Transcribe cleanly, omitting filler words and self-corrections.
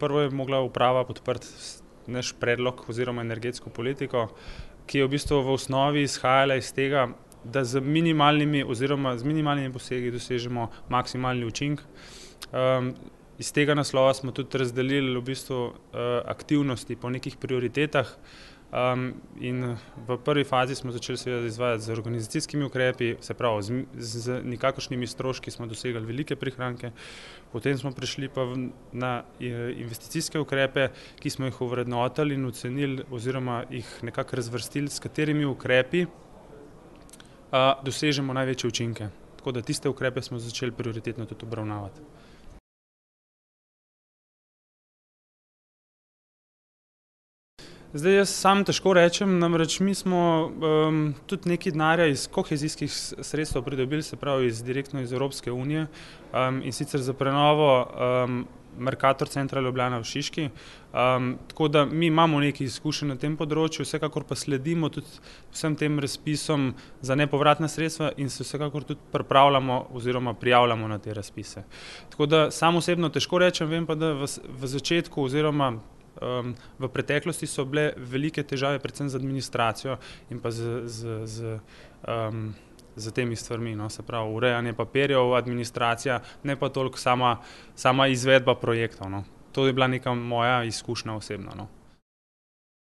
Prvo je mogla uprava podpreti naš predlog oziroma energetsko politiko, ki je v bistvu v osnovi izhajala iz tega, da z minimalnimi posegi dosežemo maksimalni učinek. Iz tega naslova smo tudi razdelili v bistvu aktivnosti po nekih prioritetah. In v prvi fazi smo začeli seveda izvajati z organizacijskimi ukrepi, se pravi z nikakršnimi stroški smo dosegali velike prihranke. Potem smo prišli pa na investicijske ukrepe, ki smo jih ovrednotili in ocenili oziroma jih nekako razvrstili, s katerimi ukrepi dosežemo največje učinke. Tako da tiste ukrepe smo začeli prioritetno tudi obravnavati. Zdaj jaz sam težko rečem, namreč mi smo tudi nekaj denarja iz kohezijskih sredstev pridobili, se pravi direktno iz Evropske unije, in sicer za prenovo Mercator centra Ljubljana v Šiški. Tako da mi imamo nekaj izkušenj na tem področju, vsekakor pa sledimo tudi vsem tem razpisom za nepovratna sredstva in se vsekakor tudi pripravljamo oziroma prijavljamo na te razpise. Tako da sam osebno težko rečem, vem pa, da v začetku oziroma v preteklosti so bile velike težave predvsem z administracijo in pa z temi stvarmi, no, se pravi urejanje papirjev, administracija, ne pa toliko sama izvedba projektov, no. To je bila neka moja izkušnja osebna, no.